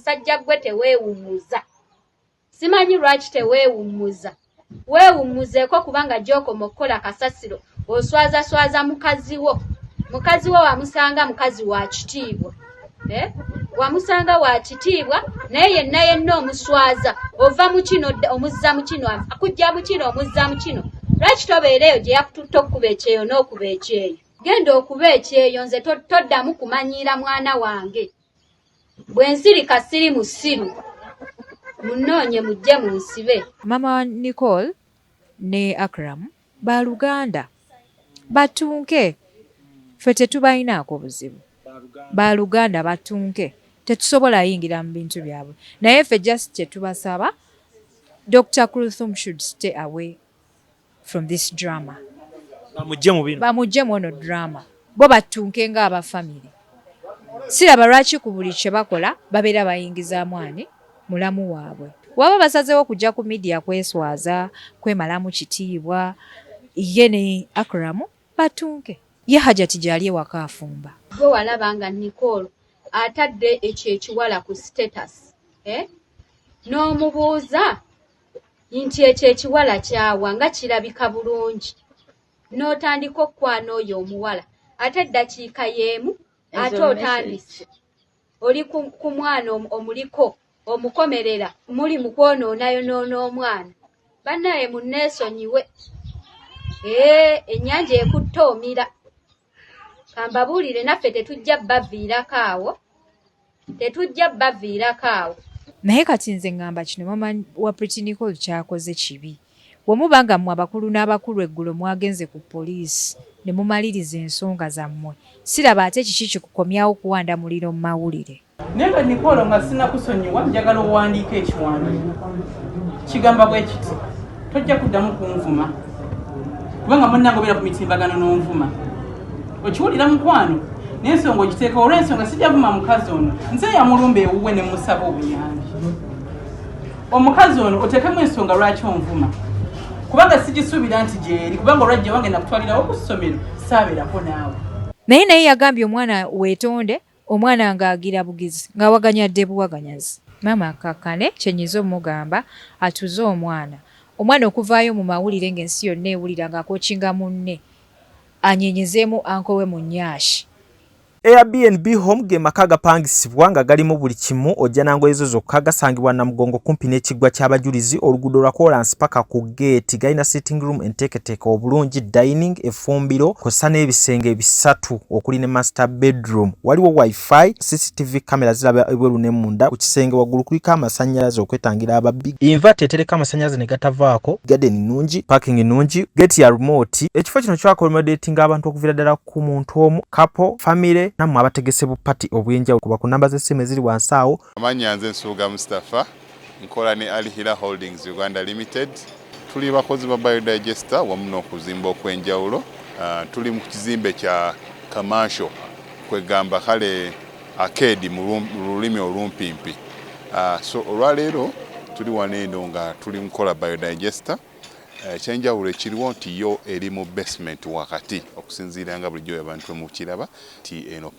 Sajja gwe teweewummuza. Simanyi lwaki teweewummuza. Weewummuzeeko kubanga gy'okoma okukola kasasiro oswaza mukazi wo. Mukazi wo wamusanga mukazi wa kitiibwa. Wamusanga wa kitiibwa naye yenna omuswaza ova mu kino omuzza mu kino akujja mu kino omuzza mu kino. Lwaki tobeereyo gye yakututte okuba ekyeyo n'okuba ekyeyo. Genda okuba ekyeyo nze toddamu kumanyiira mwana wange. Bwe nsirika siri musiru. Munoonye mujje munsibe. Mama wa Nicole ne Akram baluganda batunke ffe tetubalinaako buzibu. Baluganda batunke tetusobola yingira mu bintu byabwe naye ffe just kyetubasaba Dr. Kulthum should stay away from this drama. Bamujje mu ono drama bo batunke ng'aba family. Siraba lwaki ku buli kye bakola babeera bayingizaamu ani mulamu waabwe. Waba basazeewo kujja ku media kweswaza kwemalamu kitiibwa ye ne Akram batunke. Ye Hajati gy'ali ewaka afumba. Gwe walaba nga Nicole atadde ekyo ekiwala ku status. N'omubuuza nti ekyo ekiwala kyawa nga kirabika bulungi. N'otandika okukwana oyo omuwala ate eddakiika y'emu ate otandise. Oli ku mwana omuliko omukomerera muli mu kwonoonayo n'omwana. Bannaye munneesonyiwe. Ennyanja ekutte omira. Kambabuulire naffe tetujja baviirako awo. Naye kati nze ngamba kino mama wa Pretty Nicole kyakoze kibi. Bwemuba nga mmwe abakulu n'abakulu eggulo mwagenze ku poliisi ne mumaliriza ensonga zammwe. Siraba ate kiki kikukomyawo okuwanda muliro mu mawulire. Naye nga Nicole nga sinakusonyiwa njagala owandiika ekiwandiiko. Kigamba bwe kiti tojja kuddamu kunvuma. Kubanga munnange obeera ku mitimbagano n'onvuma. Okiwulira mukwano n'ensonga ogiteeka olw'ensonga sijja vuma mukazi ono nze yamulumba ewuwe ne musaba obuyambi. Omukazi ono oteekemu ensonga lwaki onvuma. Kubanga sigisuubira nti gyeri kubanga olwajja wange nakutwalirawo ku ssomero saabeerako naawe. Naye yagambye omwana weetonde omwana ng'agira bugizi ng'awaganyadde buwaganyazi. Maama akakkane kyenyiza omugamba atuze omwana okuvaayo mu mawulire ng'ensi yonna ewulira ng'akookinga munne anyenyezeemu ankowe mu nnyashi. Airbnb home ge maka gapangisibwa nga galimu buli kimu ojja nango ezo zokka gasangibwa Namugongo kumpi n'ekiggwa ky'abajulizi oluguudo lwa Collins paka ku gate. Galina sitting room enteeketeeka obulungi, dining, effumbiro kw'ossa n'ebisenge bisatu okuli ne master bedroom. Waliwo wifi, CCTV kamera ziraba ebweru ne munda. Ku kisenge waggulu kuliko amasannyalaze okwetangira ababbi. Inverter etereka amasannyalaze ne gatavaako. Garden nnungi, parking nnungi, gate ya remote. Ekifo kino kyakomodatinga abantu okuviira ddala ku muntu omu, couple, family namwe abategese bu party obwenjawulo kuba ku namba z'essimu eziri wansi awo. Amanya nze Nsuuga Mustafa nkola ne Al Hila Holdings Uganda Limited. Tuli bakozi ba Biodigester wamu n'okuzimba okwenjawulo. Tuli mu kizimbe kya commercial kwegamba kale arcade mu lulimi olumpimpi. So olwaleero tuli waneeno nga tuli nkola Biodigester. Ekyenjawulo ekiriwo nti yo eri mu basement wakati okusinziira nga bulijjo abantu mu kiraba ti eno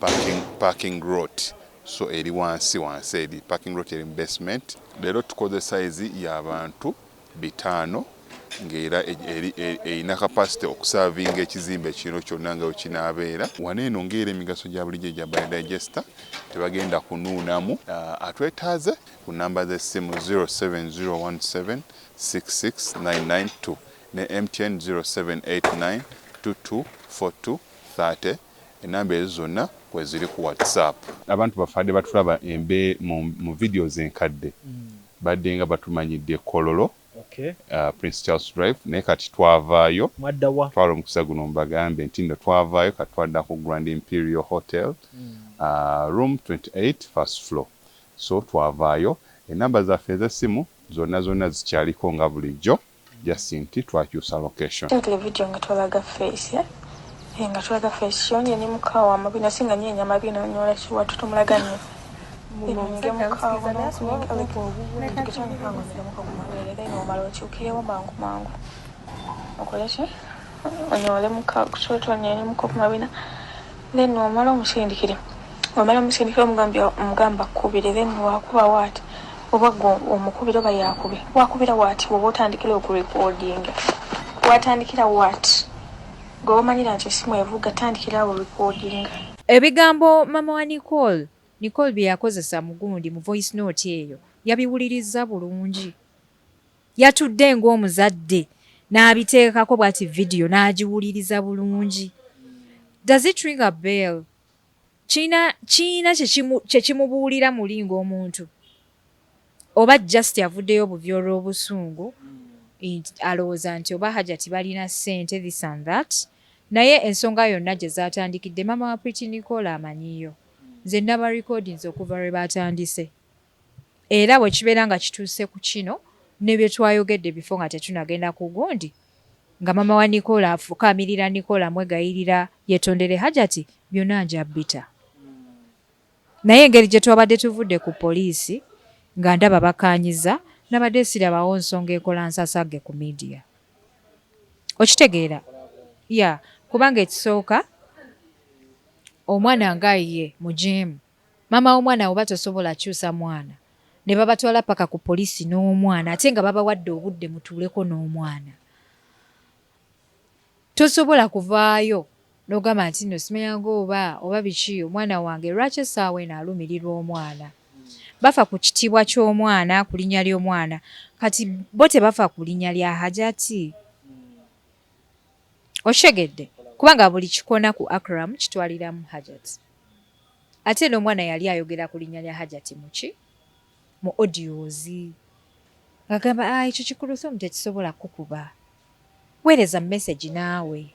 parking lot. So eri wansi eri parking lot eri mu basement. Leero tukoze size y'abantu 5 ng'era erina capacity okusavinga ekizimbe kino kyonna nga wekinaabeera. Waneeno ng'era emigaso gya bulijjo gya Biodigester tebagenda kunuunamu. Atwetaaze ku namba z'essimu 07017669992 ne MTN 0789224230. Enamba ezo zonna kwe ziri ku WhatsApp. Abantu bafadde batulaba mu videos enkadde badde nga batumanyidde Kololo, Prince Charles Drive, naye kati twavaayo twala omukisa guno mbagambe nti nno twavaayo kati twadda ku Grand Imperial Hotel, room 28 first floor. So twavaayo. Enamba zaffe ez'essimu zonna zikyaliko nga bulijjo, just nti twakyusa location. Video nga twalaga face nga twalaga face yonye ni mukawa amabina singa nyenya mabina nyola ki watu tumulaganye nge mukawa mangu okoleshe onyole mukawa kusoto nyenya mukopo mabina then omala omusindikire wamala omusindikira omugamba kubire then wakuba waati oba gwe omukubira oba yakube wakubira waati oba otandikira okurecordinga watandikira waati gwe omanyira nti esimu evuga tandikirawo recordinga. Ebigambo mama wa Nicole bye yakozesa mugundi mu voice note eyo yabiwuliriza bulungi. Yatudde ng'omuzadde n'abiteekako bw'ati video n'agiwuliriza bulungi. Does it ring a bell? Kiina kyekimubuulira muli ng'omuntu oba just yavuddeyo obuvyola obusungu alowooza nti oba Hajati balina ssente this and that. Naye ensonga yonna gye zaatandikidde mama wa Pretty Nicole amanyiyo. Nze naba recordings okuva lwe baatandise. Era bwe kibeera nga kituuse ku kino ne bye twayogedde bifo nga tetunagenda ku gundi nga mama wa Nicole afukaamirira Nicole amwegayirira yeetondere Hajati byonna njabbita. Naye engeri gye twabadde tuvudde ku poliisi nga ndaba bakaanyiza nabadde sirabawo nsonga ekola nsasagge ku media. Okitegeera? Ya, kubanga ekisooka omwana nga ye mujeemu. Mama w'omwana oba tosobola kyusa mwana ne babatwala paka ku poliisi n'omwana ate nga babawadde obudde mutuuleko n'omwana. Tosobola kuvaayo n'ogamba nti nno simanyanga oba biki omwana wange lwaki essaawa eno alumirirwa omwana. Bafa ku kitiibwa ky'omwana ku linnya ly'omwana kati bo tebafa ku linnya lya Hajati. Oshegedde kubanga buli kikona ku Akram kitwaliramu Hajati. Ate n'omwana yali ayogera ku linnya lya Hajati muki mu audios agamba ekyo kikulusa omuntu tekisobola kukuba weereza message naawe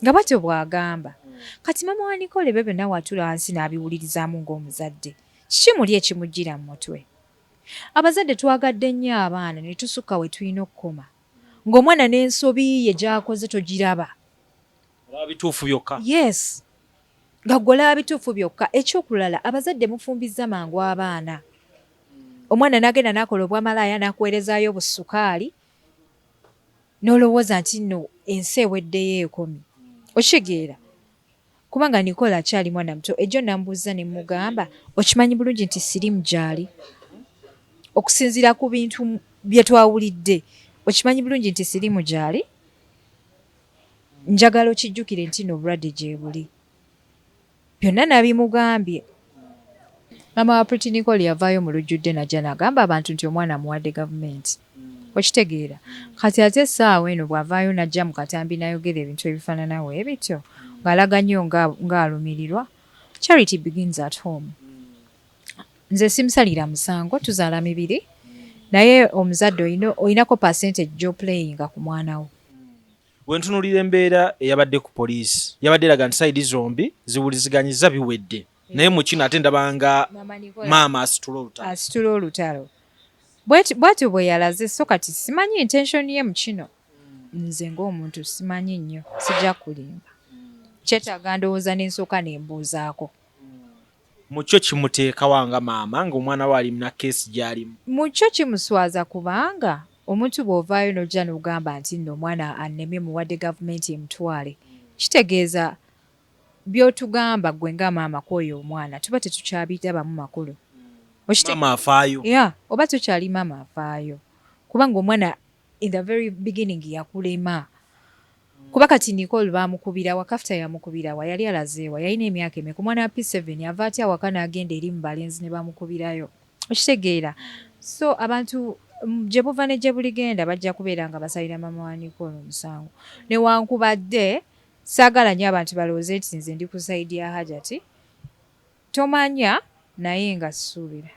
nga bwatyo bw'agamba. Kati mama wa Nicole be byonna watula wansi n'abiwulirizaamu ng'omuzadde kiki muli ekimujjira mu mutwe? Abazadde twagadde nnyo abaana ne tusukka we tulina okukoma ng'omwana n'ensobi ye gy'akoze togiraba. Olaba bituufu byokka. Yes, nga ggwe olaba bituufu byokka. Ekyokulala abazadde mufumbizza mangu abaana. Omwana n'agenda n'akola obwamalaaya n'akuweerezaayo obusukaali n'olowooza nti nno ensi eweddeyo ekomi. Okitegeera? Kubanga Nicole akyali mwana muto. Ejjo namubuuza ne mugamba okimanyi bulungi nti sirimu gy'ali okusinziira ku bintu bye twawulidde. Okimanyi bulungi nti sirimu gy'ali. Njagala okijjukire nti n'obulwadde gye buli. Byonna nabimugambye. Mama wa Pretty Nicole yavaayo mu lujjudde najja n'agamba abantu nti omwana amuwadde gavumenti. Okitegeera? Kati ate essaawa eno bw'avaayo najja mu katambi n'ayogera ebintu ebifaananawo ebityo ng'alaga nnyo ng'alumirirwa. Charity begins at home. Nze simusalira musango tuzaala mibiri naye omuzadde olinako percentage gy'oplayinga ku mwana wo. Wentunulira embeera eyabadde ku poliisi yabadde eraga nti sayidi zombi ziwuliziganyiza biwedde naye mu kino ate ndabanga maama asitula olutalo. Bw'atyo bwe yalaze so kati simanyi intention ye mu kino. Nze ng'omuntu simanyi nnyo sijja kulimba. Kyetaaga ndowooza n'ensooka n'embuuzaako. Mu kyo kimuteeka wanga maama ng'omwana we ali na keesi gy'alimu. Mu kyo kimuswaza kubanga omuntu bw'ovaayo n'ojja n'ogamba nti nno omwana annemye muwadde gavumenti emutwale. Kitegeeza by'otugamba ggwe nga maama kwoyo omwana tuba tetukyabidabamu makulu. Maama afaayo. Yeah, oba tukyali maama afaayo. Kubanga omwana in the very beginning yakulema. Kuba kati Nicole baamukubira wakafuta yamukubirawa yali alazeewa yalina emyaka emeka omwana wa P7 yava atya awaka n'agenda eri mu balenzi ne bamukubirayo. Okitegeera? So abantu gye buva ne gye buligenda bajja kubeera nga basalira mama wa Nicole omusango. Newankubadde saagala nnyo abantu balowooze nti nze ndi ku sayidi ya Hajati. Tomanya naye nga ssuubira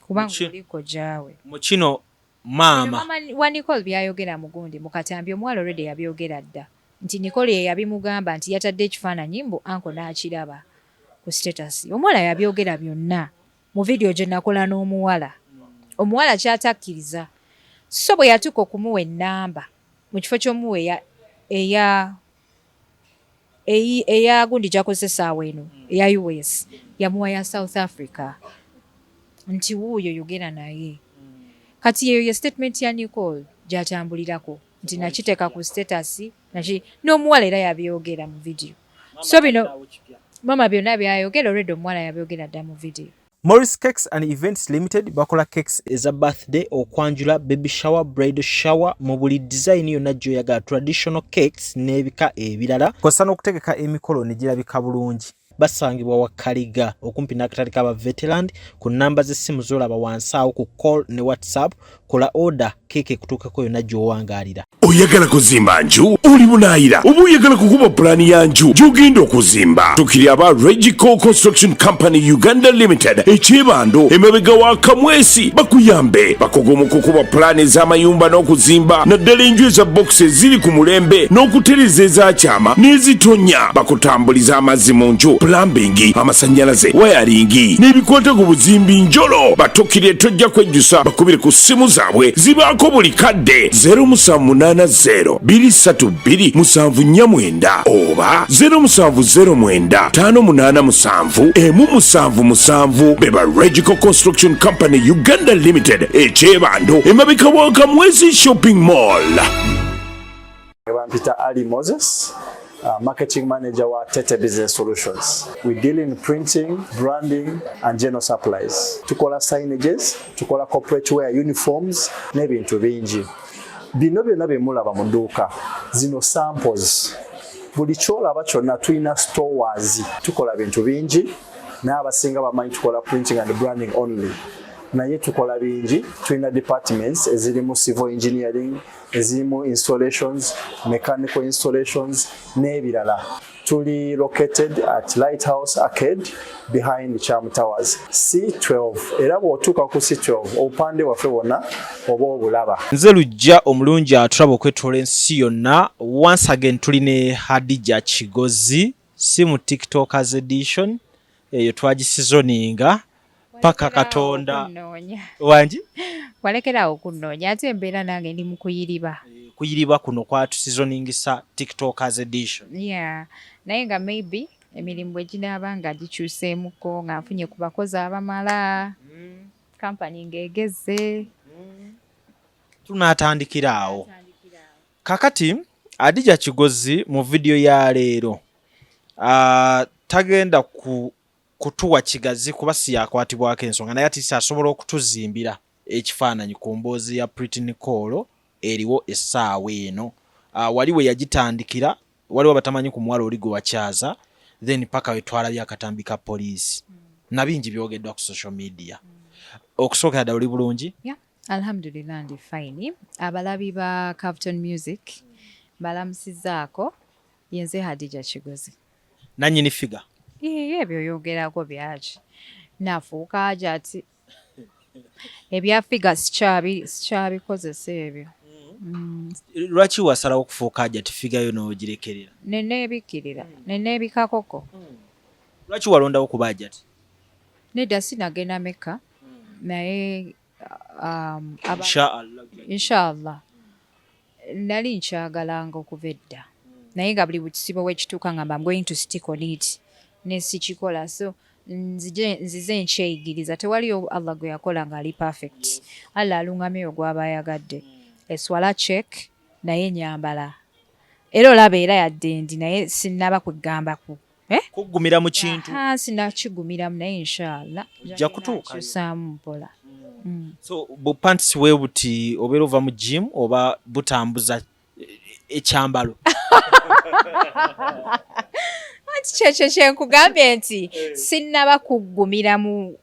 kubanga oliko gyawe. Mu kino maama wa Nicole byayogera mugundi mu katambi omuwala already yabyogera dda nti Nicole ye yabimugamba nti yatadde ekifaananyi mbu anko n'akiraba ku status. Omuwala yabyogera byonna mu vidiyo gye nakola n'omuwala. Omuwala kyatakkiriza so bwe yatuuka okumuwa ennamba mu kifo ky'omuwa eya gundi gyakozesa essaawa eno eya US yamuwa ya South Africa nti wuuyo yogera naye. Kati yeyo ye statement ya Nicole gyatambulirako nti nakiteeka ku status n'omuwala era yabyogera mu vidiyo. So bino mama byonna byayogera already omuwala yabyogera dda mu video. Morris Cakes and Events Limited bakola cakes eza birthday, okwanjula, baby shower, bridal shower mu buli design yonna gy'oyagala, traditional cakes n'ebika ebirala, kw'ossa n'okutegeka emikolo ne girabika bulungi. Basangibwa wa Kaliga okumpi n'akatale k'aba veteran. Ku namba z'essimu z'olaba wansi awo ku call ne WhatsApp. Kola order keeke kutuukako yonna gy'owangaalira. Oyagala kuzimba nju oli bunaayira oba oyagala kukuba pulaani ya nju gy'ogenda okuzimba, tukiri aba Regico Construction Company Uganda Limited ekyebando emabega wa Kamwesi bakuyambe bakogo mu kukuba pulaani ez'amayumba n'okuzimba naddala enju eza boxes ziri ku mulembe n'okutereza ezakyama n'ezitonya, bakutambuliza amazzi mu nju, plumbing, amasannyalaze, wayaringi n'ebikwata ku buzimbi njolo. Batukire tojja kwejjusa, bakubire ku ssimu zaabwe zibaako buli kadde 0780232749 oba 0709587777. Beba Regico Construction Company Uganda Limited ekyebando emabika wa Kamwezi Shopping Mall. Peter Ali Moses, marketing manager wa Tete Business Solutions. We deal in printing, branding and general supplies. Tukola signages, tukola corporate wear, uniforms n'ebintu bingi. Bino byonna bye mulaba mu dduuka zino samples. Buli kyolaba kyonna tulina stores. Tukola bintu bingi n'abasinga bamanyi tukola printing and branding only. Naye tukola bingi, tulina departments ezirimu civil engineering, ezirimu installations, mechanical installations n'ebirala. Tuli located at Lighthouse Arcade behind Charm Towers, C12. Era bw'otuuka ku C12 obupande waffe wonna oba obulaba. Nze Lujja omulungi atulaba okwetoola ensi yonna. Once again tuli ne Hadija Kigozi, si mu TikTokers edition eyo twagisizoninga paka Katonda wangi walekerawo okunoonya ate embeera nange ndi mu kuyiriba. Kuyiriba kuno kwatusizoningisa TikTokers edition. Yeah, naye nga maybe emirimu eginaaba nga gikyuseemuko nga nfunye ku bakozi abamala, kampani ng'egezze. Tunaatandikira awo. Kakati Hadija Kigozi mu video ya leero tagenda kutuwa kigazi kuba si yakwatibwako ensonga, naye ati asobola okutuzimbira ekifaananyi ku mboozi ya Pretty Nicole eriwo essaawa eno. Waliwo yagitandikira, waliwo batamanyi ku mwalo oli gwe wakyaza, then paka we twalabye akatambi ka poliisi. Na bingi byogeddwa ku social media. Okusookera ddala oli bulungi? Yeah, alhamdulillah ndi fine. Abalabi ba Captain Music balamusizaako yenze Hadija Kigozi. Nannyini figa? Ebyo yogerako byaki. Nafuuka aja ati ebya figa sikyabikozesa ebyo. Lwaki wasalawo okufuuka aja tifigayo n'ogirekerera? Neneebikirira, neneebikakoko. Lwaki walondawo kuba ajati? Nedda sinagenda Mecca, naye inshallah nali nkyagalanga okuva edda, naye nga buli bukizibu bwekituuka ngamba I'm going to stick on it ne sikikola. So nzize nkyeyigiriza, tewali Allah gwe yakola nga ali perfect. Allah alungamye ogwaba ayagadde. Eswala check naye nyambala. Era olaba era yadde ndi naye sinnaba kugamba ku kugumira mu kintu. Sinnakigumiramu naye inshallah ja kutuuka kyusaamu mpola. So bupantisi we buti obeera ova mu gym oba butambuza ekyambalo? Kyekyo kyenkugambye nti sinnaba kuggumira mu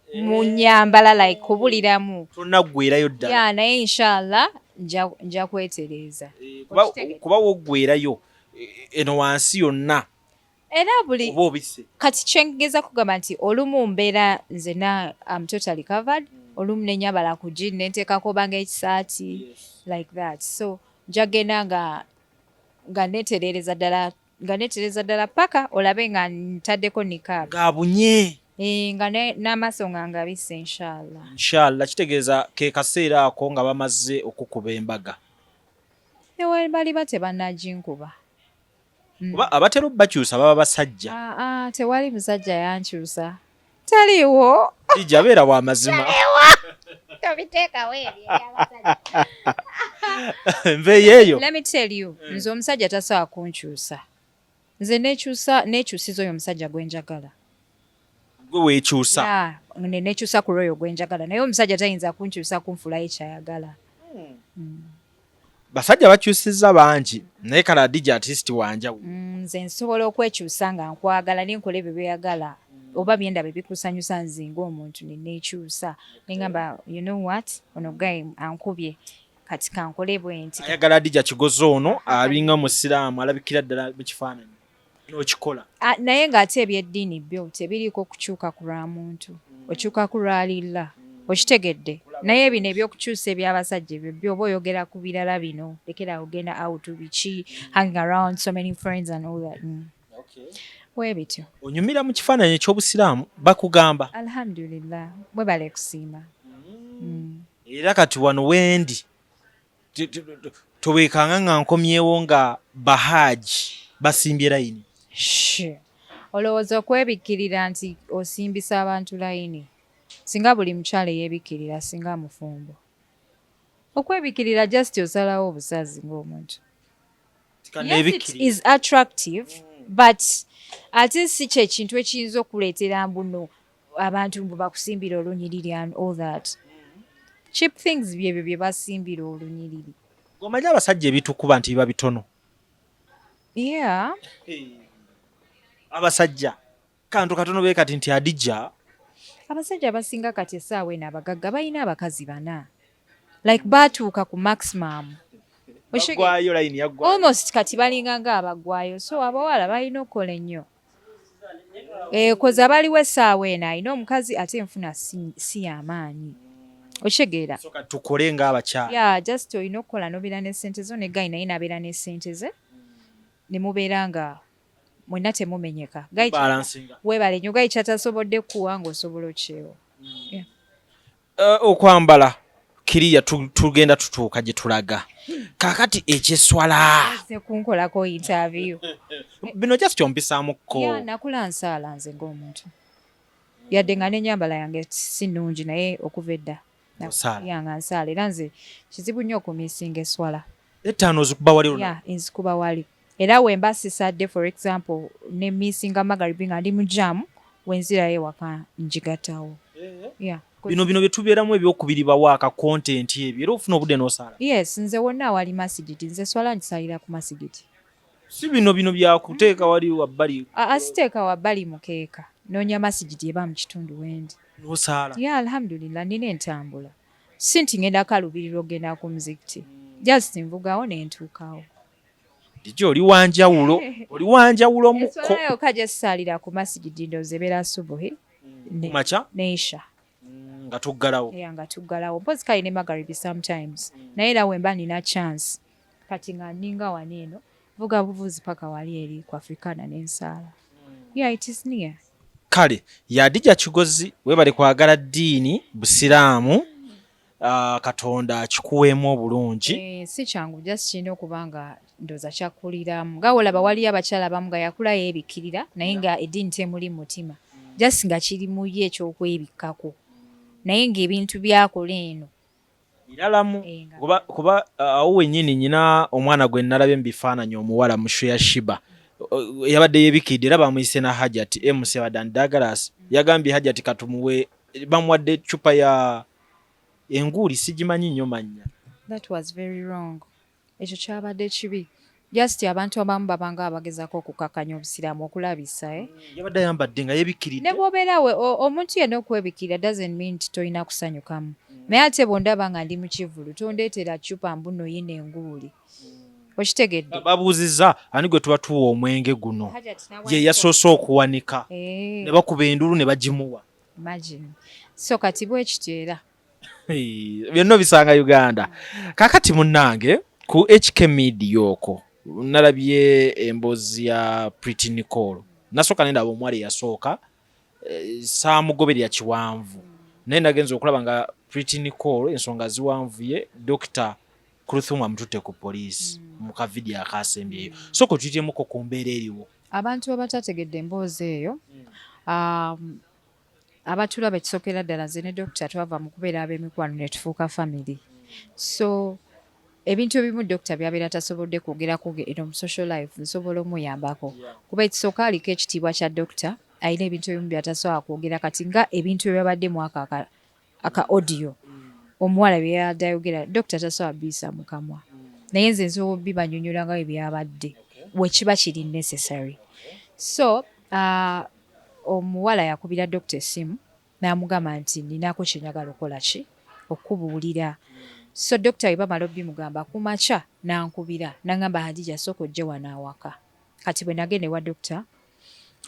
nyambala like kubuliramu. Tonnaggwerayo ddala? Ya naye inshallah nja kwetereeza. Kuba woggwerayo eno wansi yonna era buli kati kyengeza kugamba nti olumu mbeera nzena I'm totally covered, olumu nenyambala ku jean nenteekako banga ekisaati like that. So njagenda nga neeterereza ddala paka olabe nga ntaddeko niqab gabunye nga n'amaaso nga ngabise inshallah. Kitegeeza ke kaseera ako nga bamaze okukuba embaga newe baliba tebannaginkuba. Oba abatera bakyusa baba basajja? Tewali musajja yankyusa, taliwo. Ijja beera wa mazima. Tobiteekawo nve yeeyo. Let me tell you, nze omusajja tasobola kunkyusa. nze nekyusiza oyo omusajja gwenjagala gwe weekyusa nekyusa ku lwoyo gwenjagala naye omusajja tayinza kunkyusa kunfulayo kyayagala. basajja bakyusiza bangi naye kala Adija artist wanjawulo. Nze nsobola okwekyusa nga nkwagala nenkola ebyo byeyagala oba byendaba ebikusanyusa nze ng'omuntu neneekyusa nengamba you know what ono guy ankubye kati kankole bwe nti. Ayagala Adija Kigozi ono abinga musiraamu alabikira ddala mu kifaananyi n'okikola. Naye ng'ate ebyeddiini byo tebiriiko kukyuka ku lwa muntu okyuka ku lwalira okitegedde naye bino ebyokukyusa ebyabasajja ebyo byoba oyogera ku birala bino lekera ogenda out biki hanging around so many friends and all that. Webityo onyumira mu kifaananyi eky'obusiraamu bakugamba alhamdulillah bwe bale kusiima. Era kati wano wendi toweekanga nga nkomyewo nga bahaji basimbye layini. Olowooza okwebikkirira nti osimbisa abantu layini singa buli mukyala yeebikkirira singa mufumbo okwebikkirira just osalawo obusazi ng'omuntu. Yes, it is attractive but ate si kye kintu ekiyinza okuleetera mbuno abantu mbu bakusimbira olunyiriri and all that cheap things byebyo bye basimbira olunyiriri. Omanyi abasajja ebitukuba nti biba bitono. Yeah. Abasajja kantu katono be kati nti Adija. Abasajja abasinga kati essaawa eno abagagga balina abakazi bana like batuuka ku maximum. Bagwayo layini yaggwa. Almost kati balinga nga abagwayo so abawala balina okukola ennyo. Koza baliwo essaawa eno alina omukazi ate enfuna si y'amaanyi. Okitegeera. So kati tukole ng'abakyala. Yeah, just olina okukola n'obeera n'essente zo ne guy naye n'abeera n'essente ze ne mubeera nga mwenna temumenyeka. Weebale nnyo guy kyatasobodde kuwa ng'osobola okyewo. Okwambala kiriya tugenda tutuuka gye tulaga. Kaakati ekyeswala. Nze kunkolako interview. Bino just ompisaamuko. Yeah, nakula nsaala nze ng'omuntu. Yadde nga n'ennyambala yange si nnungi naye okuva edda. Yanga nsaala era nze kizibu nnyo okumisinga eswala. Etaano ozikuba wali oluna? Yeah, nzikuba wali. Era wemba sisadde for example ne misinga magharibi nga ndi mu jam wenzirayo ewaka njigattawo. Yeah. Bino bye tubeeramu ebyokubiri bawaaka content ebyo era ofuna obudde n'osaala. Yes, nze wonna wali masigiti nze swala nkisalira ku masigiti. Si bino byakuteeka wali wabbali. Asiteeka wabbali mukeeka noonya masigiti eba mu kitundu wendi. N'osaala. Yeah, alhamdulillah nina entambula. Si nti ngenda kalubirira ogenda ku muzikiti. Just nvugawo nentuukawo. Dijjo oli wanjawulo mukko. Eswala yokka gye saalira ku masigiti ndowooza ebeera subuhi. Macha? Neisha. Nga tuggalawo. Yeah, nga tuggalawo. Mpozi kali ne magharibi sometimes. Naye era wemba nina chance. Kati nga nninga wano eno. Vuga buvuzi paka wali eri ku Africana n'ensaala. Yeah, it is near. Kale, ya Adija Kigozi webale kwagala ddiini busiraamu. Katonda akikuweemu obulungi. Si kyangu just kirina okuba nga ndoza kyakuliramu. Nga olaba waliyo abakyala abamu nga yakula yeebikkirira naye nga eddiini temuli mu mutima. Just nga kiri mu ye ekyokwebikkako. Naye ng'ebintu byakola eno. Iralamu. Kuba awo wennyini nyina omwana gwe nalabye mu bifaananyi omuwala Mushuya Shiba. Yabadde yeebikidde era bamuyise na Hajati MC Abadan Douglas. Yagambye Hajati katumuwe bamuwadde cupa ya enguli sigimanyi nnyo mannya. That was very wrong. Ekyo kyabadde kibi. Just abantu abamu babanga abagezaako okukakanya obusiraamu okulabisa. Yabadde ayambadde nga yeebikkiridde. Ne bw'obeera omuntu yenna okwebikkirira doesn't mean nti tolina kusanyukamu. Naye ate bw'ondaba nga ndi mu kivulu tondeetera cupa mbuno yina enguuli. Okitegedde? Babuuzizza ani gwe tuba tuwa omwenge guno. Ye yasoose okuwanika. Ne bakuba endulu ne bagimuwa. Imagine. So kati bwe kityo era. Byonna bisanga Uganda. Kaakati munnange ku HK Media okwo nalabye emboozi ya Pretty Nicole. Nasooka nendaba omwali yasooka saamugoberera kiwanvu. Naye nagenza okulaba nga Pretty Nicole ensonga ziwanvuye Dr. Kuruthumwa mutute ku poliisi mu kavidiyo akasembyeyo. So ko tuyitemuko ku mbeera eriwo. Abantu abatategedde emboozi eyo abatulaba ekisookera ddala nze ne Dr. twava mu kubeera ab'emikwano ne tufuuka family. So ebintu ebimu dokita byabeera tasobodde kwogerako eno mu social life nsobola omuyambako kuba ekisooka aliko ekitiibwa kya dokita alina ebintu ebimu byatasobola kwogera kati nga ebintu ebyabadde mu aka audio omuwala byeyadayogera dokita tasobola biyisa mu kamwa naye nze nsobola bibanyonyola nga bwe byabadde wekiba kiri necessary so omuwala yakubira dokita essimu n'amugamba nti ninaako kyenyagala okukola ki okubuulira so dokita bwe bamala obimugamba ku makya n'ankubira n'angamba Hadija sooka ojje wano awaka kati bwe nagenda ewa dokita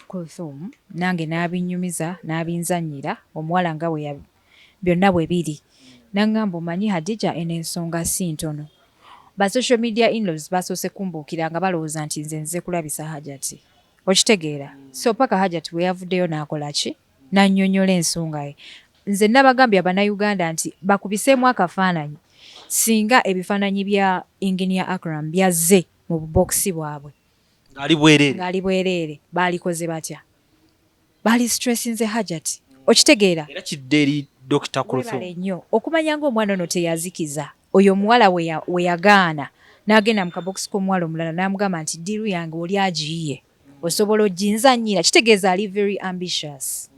Kulthum nange n'abinyumiza n'abinzannyira omuwala nga byonna bwe biri n'angamba omanyi Hadija eno ensonga si ntono ba social media in-laws basoose kumbuukira nga balowooza nti nze nze kulabisa Hajati okitegeera so paka Hajati we yavuddeyo n'akola ki n'annyonnyola ensonga ye nze nabagambye Abannayuganda nti bakubiseemu akafaananyi singa ebifaananyi bya Engineer Akram byazze mu bubokisi bwabwe ng'ali bwereere baalikoze batya baali stressinze Hajati okitegeera era kidde eri Dr. Kulthum nnyo okumanya ng'omwana ono teyazikiza oyo omuwala we yagaana n'agenda mu kabokisi k'omuwala omulala n'amugamba nti ddiiru yange oli agiyiye osobola oginzannyira kitegeeza ali very ambitious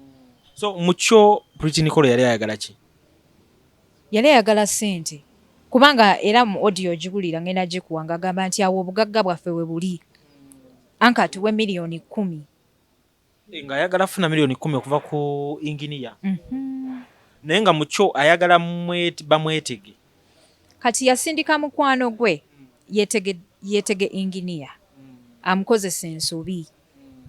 so mukyo Pretty Nicole yali ayagala ki yali ayagala ssente kubanga era mu audio ogibulira ngenda gikuwanga agamba nti awo obugagga bwaffe we buli anka tuwe miliyoni 10 nga ayagala afuna miliyoni 10 okuva ku Engineer naye nga mukyo ayagala bamwetege kati yasindika mukwano gwe yetege Engineer amukozesa ensobi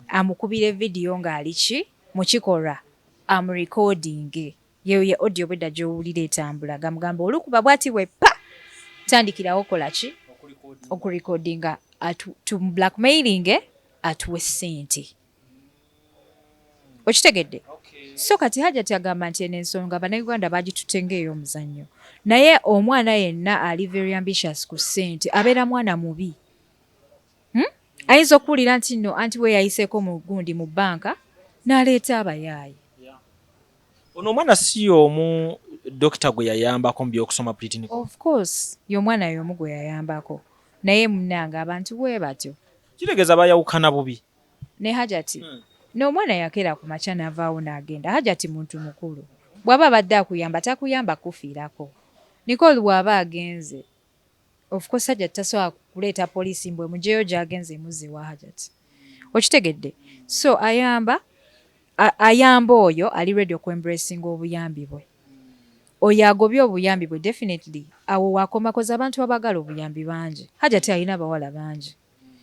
amukubire vidiyo ng'ali ki mu kikolwa amurecording yeyo ye audio bwedda gy'owulira etambula gamugamba olukuba bwati we pa tandikirawo kola ki okurecordinga tu blackmailing atuwe ssente okitegedde so kati Hajati agamba nti eno ensonga Abannayuganda bagitutenga ey'omuzannyo naye omwana yenna ali very ambitious ku ssente abeera mwana mubi ayinza okuwulira nti nno anti we yayiseeko mu gundi mu bbanka n'aleeta abayaayi ono omwana si omu dokita gwe yayambako mu by'okusoma Pretty Nicole of course y'omwana y'omu gwe yayambako naye munnanga abantu bwe batyo kitegeeza bayawukana bubi ne Hajati n'omwana yakeera ku makya n'avaawo n'agenda Hajati muntu mukulu bw'aba abadde akuyamba takuyamba kufiirako Nicole bw'aba agenze of course Hajati tasobola kuleeta poliisi mbwe mujeyo gy'agenze emuzzi wa Hajati okitegedde so ayamba oyo ali ready okwembracinga obuyambi bwe oyo agobye obuyambi bwe definitely awo wakomakoza abantu abagala obuyambi bangi Hajati alina abawala bangi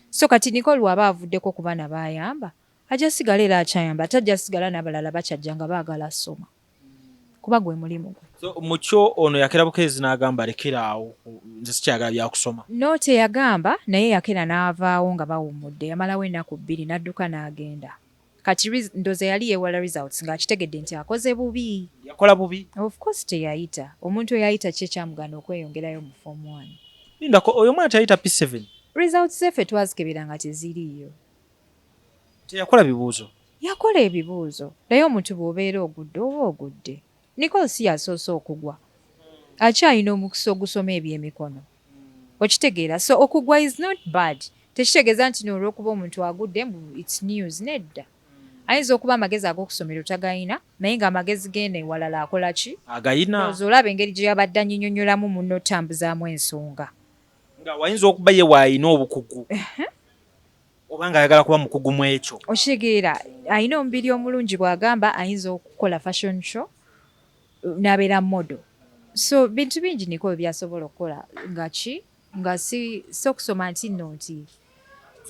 so kati Nicole waba avuddeko ku baana bayamba ajja sigala era akyayamba tajja sigala n'abalala bakyajja nga baagala soma kuba gwe mulimu gwe so mukyo ono yakera bukeezi n'agamba lekeraawo nze sikyagala byakusoma no teyagamba naye yakera n'avaawo nga bawummudde yamalawo ennaku 2 n'adduka n'agenda kati ndoze yali yeewala results ng'akitegedde nti akoze bubi yakola bubi of course teyayita omuntu eyayita kye kyamugana okweyongerayo mu form 1 lindako oyo omwana teyayita P7 results zeffe twazikebera nga teziriiyo teyakola bibuuzo yakola ebibuuzo naye omuntu bw'obeera ogudde oba ogudde Nicole si yasoose okugwa akyalina omukisa ogusoma ebyemikono okitegeera so okugwa is not bad tekitegeeza nti n'olwokuba omuntu agudde mbu its news nedda ayinza okuba amagezi ag'okusomero tagayina naye ng'amagezi gene walala akola ki agayina olaba engeri gye yabadde annyonnyolamu munno otambuzaamu ensonga nga wayinza okuba ye waayina obukugu obanga ayagala kuba mukugu mu ekyo okitegeera ayina omubiri omulungi bw'agamba ayinza okukola fashion show n'abeera modo so bintu bingi Nicole byasobola okukola nga si okusoma nti nno nti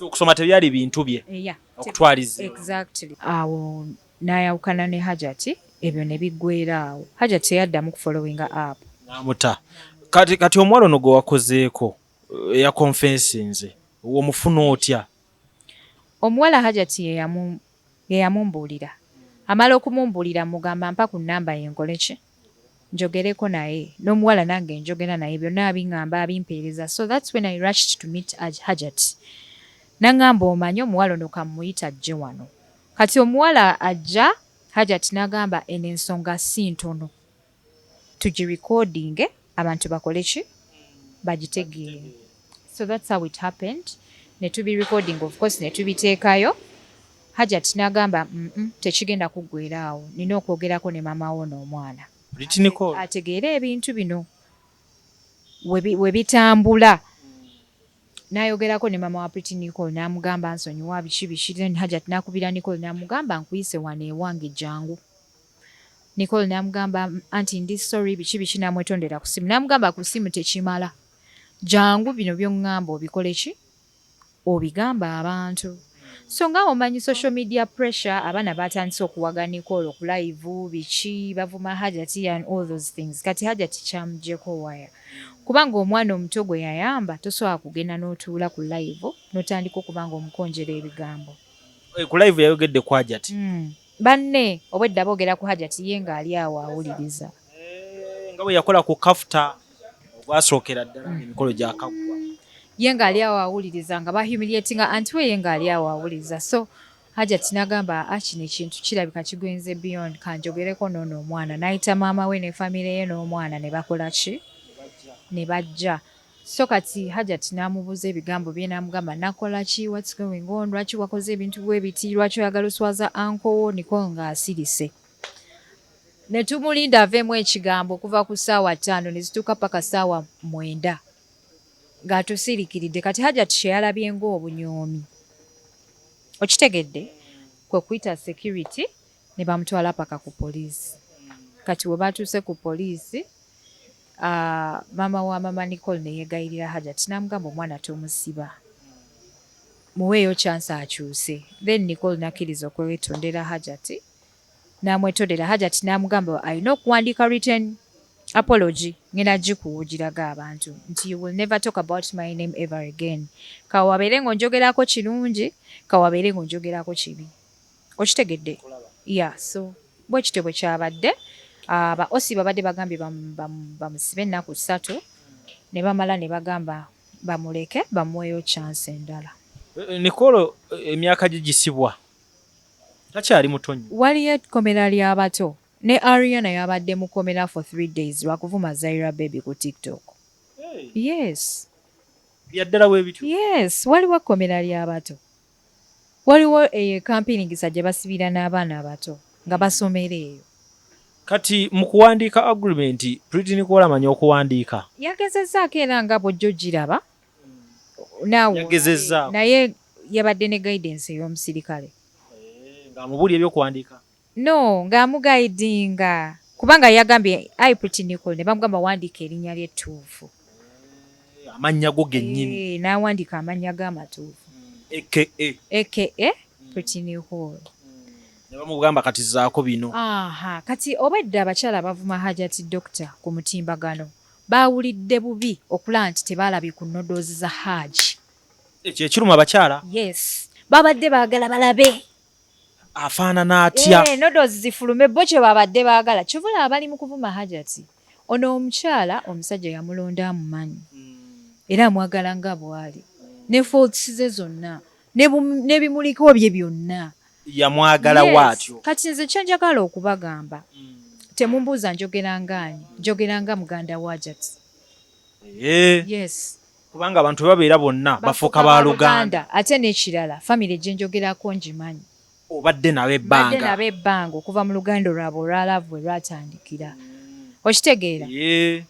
okusoma tebyali bintu bye okutwaliza exactly awo n'ayawukana ne Hajati ebyo ne biggweera awo Hajati teyaddamu kufollowinga app namuta kati omuwala ono gwe wakozeeko eyakonfensinze omufuna otya omuwala Hajati ye yamumbuulira amala okumumbuulira mugamba mpa ku nnamba yenkole ki njogereko naye n'omuwala nange njogera naye byonna abiŋŋamba abimpeereza so that's when I rushed to meet Hajati n'aŋŋamba omanyi omuwala ono kamuyita ajje wano kati omuwala ajja Hajati n'agamba eno ensonga si ntono tugirecordinge abantu bakole ki bagitegeere. So that's how it happened. Ne tubi recording of course ne tubiteekayo. Hajat n'agamba tekigenda kuggweera awo, nina okwogerako ne maama wo n'omwana ategeere ebintu bino we bitambula. N'ayogerako ne maama wa Pretty Nicole n'amugamba nsonyiwa biki then Hajat n'akubira Nicole n'amugamba nkuyise wano ewange jangu. Nicole n'amugamba anti ndi sorry biki n'amwetondera ku simu. N'amugamba ku simu tekimala, jangu bino by'oŋŋamba obikole ki, obigamba abantu. So nga omanyi social media pressure, abaana batandise okuwaga Nicole ku live biki bavuma Hajat and all those things. Kati Hajat kyamujjeko waya kubanga omwana omuto gwe yayamba tosobola kugenda n'otuula ku live n'otandika okubanga omukonjera ebigambo. Ku live yayogedde ku Hajat banne obwedda boogera ku Hajat ye ng'ali awo awuliriza nga bwe yakola ku kafuta ogwasookera ddala emikolo gyakaggwa ye ng'ali awo awuliriza nga bahumiliatinga anti we ye ng'ali awo awuliriza. So Hajat n'agamba kino ekintu kirabika kigwenze beyond kanjogereko n'ono omwana. N'ayita maama we ne famire ye n'omwana ne bakola ki, ne bajja. So kati Hajat n'amubuuza ebigambo bye n'amugamba nakola ki, what's going on, lwaki wakoze ebintu bwe biti, lwaki oyagala oswaza uncle wo, Nicole ng'asirise. Ne tumulinda aveemu ekigambo okuva ku ssaawa 5 ne zituuka paka ssaawa 9 ng'atusirikiridde. Kati Hajat kye yalabye ng'obunyoomi okitegedde kwe kuyita security ne bamutwala paka ku poliisi. Kati we batuuse ku poliisi maama wa maama Nicole ne yeegayirira Hajat n'amugamba omwana tomusiba, muweeyo chance akyuse. Then Nicole n'akkiriza okwetondera Hajat n'amwetondera. Hajat n'amugamba alina okuwandiika written apology ngena gikuwugiraga abantu nti you will never talk about my name ever again. Kawabeere ng'onjogerako kirungi, kawabeere ng'onjogerako kibi. Okitegedde? Yeah, so bwe kityo bwe kyabadde. Ba osi babadde bagambye bamusibe ennaku 3 ne bamala ne bagamba bamuleke bamuweeyo chance endala. Nicole emyaka gigisibwa takyali mutonyi. Waliyo ekkomera ly'abato ne Ariana yabadde mu kkomera for 3 days lwakuvuma Zaira Baby ku TikTok. Hey. Yes. Byaddala webityo? Yes, waliwo ekkomera ly'abato. Waliwo campingisa gye basibira n'abaana abato nga basomera eyo. Kati mu kuwandiika agreement Pretty Nicole amanyi okuwandiika. Yagezezzaako era nga bw'ojja ogiraba. Yagezezzaako. Naye yabadde ne guidance ey'omusirikale. Ng'amubuulira ebyokuwandiika? No, ng'amugaidinga. Kubanga yagambye I Pretty Nicole ne bamugamba wandiika erinnya ly'ettuufu. Amannya go gennyini. N'awandiika amannya g'amatuufu. AKA Pretty Nicole. Ne bamugamba kati zaako bino. Aha, kati obwedda abakyala bavuma Hajat Doctor ku mutimbagano baawulidde bubi okulaba nti tebaalabye ku noodles za Haji. Ekyo ekiruma abakyala? Yes, babadde baagala balabe. Afaanana atya? Noodles zifulume bo kye babadde baagala. Kyovula abali mu kuvuma Hajat. Ono omukyala omusajja yamulonda amumanyi. Era amwagala nga bw'ali. Ne faults ze zonna. N'ebimuliko bye byonna. Yamwagala watyo. Kati nze kyanjagala okubagamba. Temumbuuza njogera ngaani, njogera nga muganda wa Hajat. Yes. Kubanga abantu babeera bonna bafuuka ba Luganda. Ate n'ekirala famire gye njogerako ngimanyi. Obadde nawe ebbanga. Obadde nawe ebbanga okuva mu luganda lwabwe olwalavu lwatandikira. Okitegeera?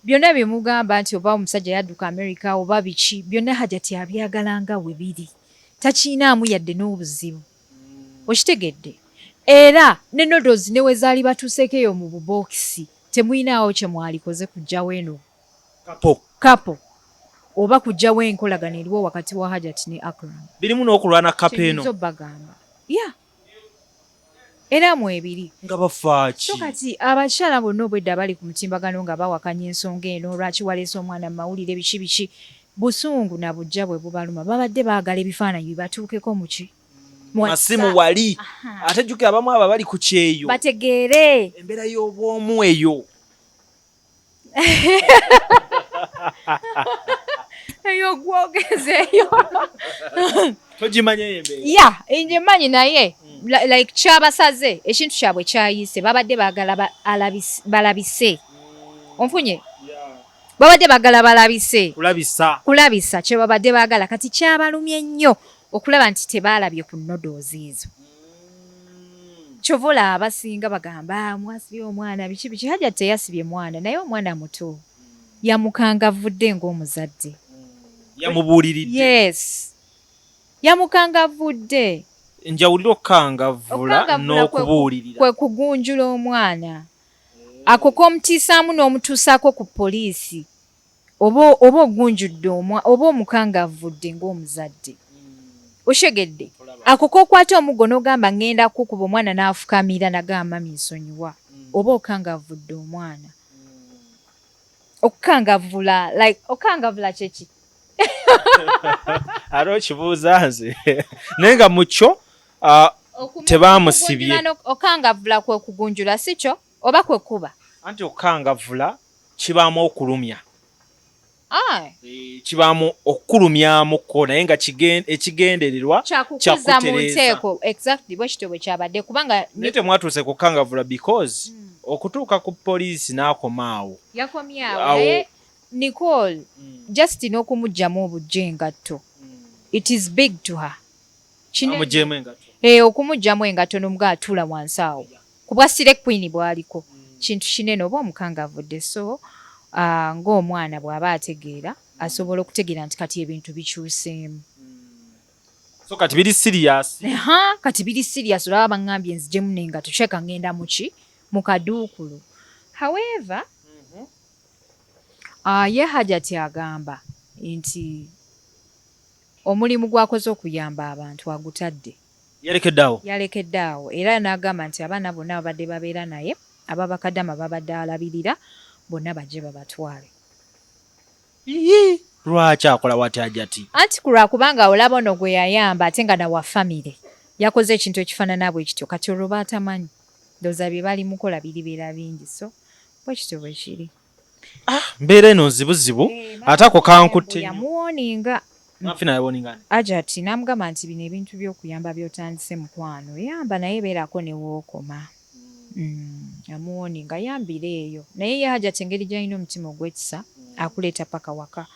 Byonna bye mugamba nti oba omusajja yadduka America oba biki byonna Hajat abyagalanga we biri. Takiinaamu yadde n'obuzibu. Okitegedde? Era ne noodles ne we zaali batuuseeko eyo mu bubookisi temuyinaawo kye mwalikoze kujjawo eno kapo oba kujjawo enkolagana eriwo wakati wa Hajat ne Akram. Birimu n'okulwana kapo eno. Kyenyiza obbagamba. Yeah. Era mu ebiri. Nga bafaaki. So kati abakyala bonna obwedda bali ku mutimbagano nga bawakanya ensonga eno lwaki waleese omwana mu mawulire biki busungu na bujja bwe bubaluma babadde baagala ebifaananyi bibatuukeko mu ki? Masimu wali. Ate jjuke abamu aba bali ku kyeyo. Bategeere. Embeera y'obwomu eyo. Eyo gwogeze eyo. Togimanya embeera? Yeah, ngimanyi naye. Like kyabasaze ekintu kyabwe kyayise babadde baagala balabise. Onfunye? babadde bagala balabise kulabisa kye babadde baagala kati kyabalumye nnyo okulaba nti tebaalabye ku nodoozi ezo kyovola abasinga bagamba mwasibye omwana biki Hajjati teyasibye mwana naye omwana muto yamukangavudde ng'omuzadde yamubuuliridde yes yamukangavudde njawulira okukangavula n'okubuulirira kwe kugunjula omwana ako komutiisaamu n'omutuusaako ku poliisi oba ogunjudde oba omukangavudde ng'omuzadde oshegedde ako kokwata omuggo n'ogamba ngenda kukuba omwana n'afukamira nagamba minsonyiwa oba okangavudde omwana okukangavula kyeki ate okibuuza nze naye nga mukyo tebaamusibye okangavula kwe kugunjula si kyo oba kwe kuba anti okukangavula kibaamu okulumya kibaamu okulumyamuko naye nga ekigendererwa kyakukuza mu nteeko exactly bwekityo bwe kyabadde kubanga naye temwatuuse kukangavula because okutuuka ku poliisi n'akomaawo yakomyawo naye Nicole just n'okumugjamu obujja engatto it is big to her okumugjamu engatto n'omuga atuula wansi awo kubwa sire queen bwaliko kintu kinene oba omukangavudde so ng'omwana bw'aba ategeera asobola okutegeera nti kati ebintu bikyuseemu so kati biri serious kati biri serious olaba baŋŋambye nzijemu n'engatto kyeka ŋŋenda muki mu kaduukulu however ye Hajjati agamba nti omulimu gwakoze okuyamba abantu agutadde yalekedde awo era n'agamba nti abaana bonna babadde babeera naye ababakadama babadde alabirira bonna bajje babatwale lwaki akola wati Hajjati anti kulwakubanga olaba ono gwe yayamba ate nga nawa famire yakoze ekintu ekifaanana bwe kityo kati olwo baatamanyi ndowooza bye bali mukola biribeera bingi so bwe kityo bwe kiri mbeera eno nzibuzibu ate ako kankutte yamuwoninga Hajjati n'amugamba nti bino ebintu by'okuyamba by'otandise mukwano yamba naye beerako ne wookoma amuwoninga yambira eyo naye ye Hajjati engeri gy'alina omutima ogw'ekisa akuleeta paka waka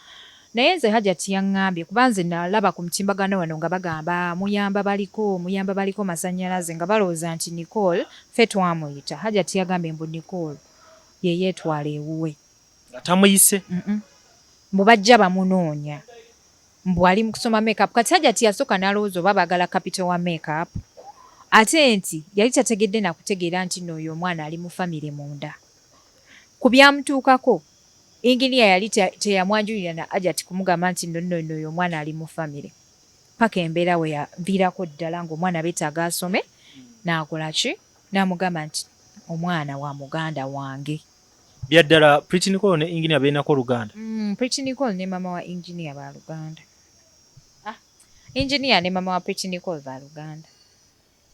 naye nze Hajjati yaŋŋambye kuba nze nalaba ku mutimbagano wano nga bagamba muyamba baliko masannyalaze nga balowooza nti Nicole ffe twamuyita Hajjati yagambye mbu Nicole ye yeetwala ewuwe nga tamuyise mbu bajja bamunoonya mbu ali mu kusoma makeup kati Hajjati yasooka n'alowooza oba baagala capital wa makeup ate nti yali tategedde nakutegeera nti n'oyo omwana ali mu famire munda ku byamutuukako inginiya yali teyamwanjulira na Hajjati kumugamba nti nno oyo omwana ali mu famire paka embeera we yaviirako ddala ng'omwana beetaaga asome n'akola ki n'amugamba nti omwana wa muganda wange byaddala Pretty Nicole ne Engineer beenako Luganda Pretty Nicole ne mama wa Engineer ba Luganda Engineer ne mama wa Pretty Nicole ba Luganda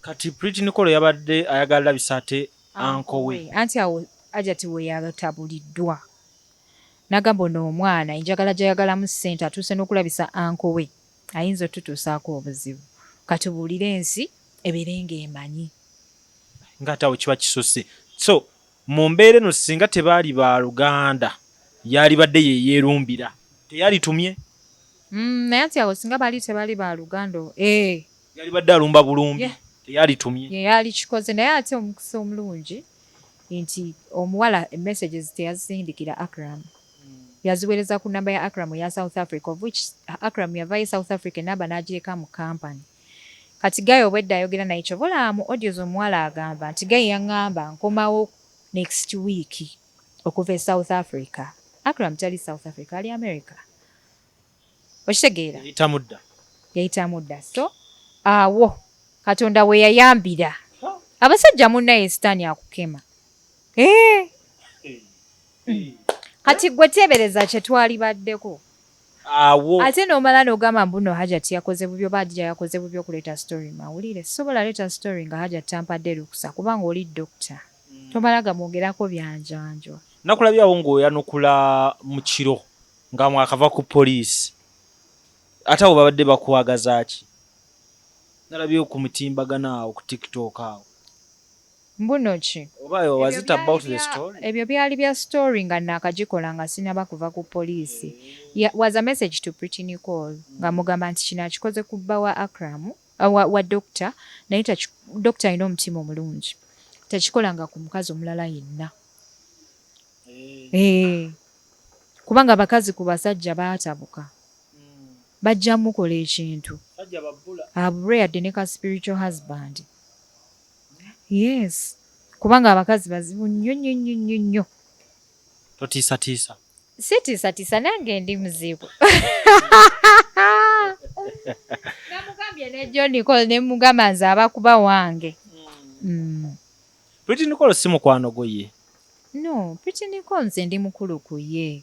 kati Pretty Nicole yabadde ayagala labisa ate anko we anti awo Hajjati we yatabuliddwa n'agamba ono omwana enjagala gy'ayagalamu ssente atuuse n'okulabisa anko we ayinza otutuusaako obuzibu katubuulire ensi ebeere ng'emanyi ng'ate awo kiba kisose so mu mbeera eno singa tebaali ba Luganda yalibadde ye yeerumbira teyalitumye naye anti awo singa baali tebaali ba Luganda yalibadde alumba bulumbi teyalitumye ye yali kikoze naye ate omukisa omulungi nti omuwala messages teyazisindikira Akram yaziweereza ku namba ya Akram ya South Africa of which Akram yavaayo South Africa namba n'agireka mu company kati Gayo obwedda ayogera naye kyobola mu audios omuwala agamba nti Gayo yaŋŋamba nkomawo next week okuva e South Africa Akram tali South Africa ali America okitegeera yayitamu dda so awo Katonda we yayambira abasajja munnaye sitaani akukema kati gwe teebereza kye twalibaddeko ate n'omala n'ogamba mbuno Hajjati yakoze bubyo Badja yakoze bubyo okuleeta story mawulire sobola leeta story nga Hajjati tampadde lukusa kubanga oli dokita tomala gamwogerako byanjanjwa nakulabyawo ng'oyanukula mu kiro nga mwakava ku poliisi ate abo babadde bakwagaza ki nalabyewo ku mutimbagano awo ku TikTok awo Mbuno ki? Was it about the story? Ebyo byali bya story nga nakagikola nga sinaba kuva ku poliisi. Was a message to Pretty Nicole nga mugamba nti kino akikoze ku bba wa Akram wa doctor naye doctor alina omutima omulungi. Takikolanga ku mukazi omulala yenna. Kubanga abakazi ku basajja baatabuka. Bajja mukola ekintu. Abure yadde ne ka spiritual husband. Yes. Kubanga abakazi bazibu nnyo. Totiisa. Sitiisa nange ndi muzibu. Namugambye ne John Nicole ne mugamba nze abakuba wange. Pretty Nicole si mukwano gwo ye? No, Pretty Nicole nze ndi mukulu ku ye.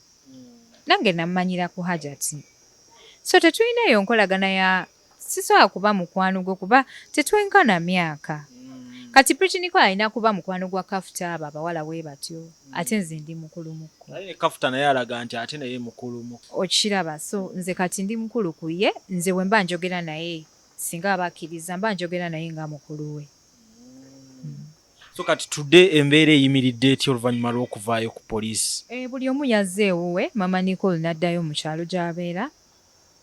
Nange namanyira ku Hajati. So tetulinayo nkolagana ya sisobola kuba mukwano gwe kuba tetwenkana myaka. Kati Pretty Nicole alina kuba mukwano gwa Kafuta abo abawala we batyo. Ate nze ndi mukulu muko. Naye ne Kafuta naye alaga nti ate naye mukulu muko. Okiraba so nze kati ndi mukulu ku ye, nze bwe mba njogera naye singa abakkiriza mba njogera naye nga mukulu we. So kati today embeera eyimiridde etya oluvannyuma lw'okuvaayo ku poliisi? Buli omu yazze ewuwe, mama Nicole n'addayo mu kyalo gy'abeera.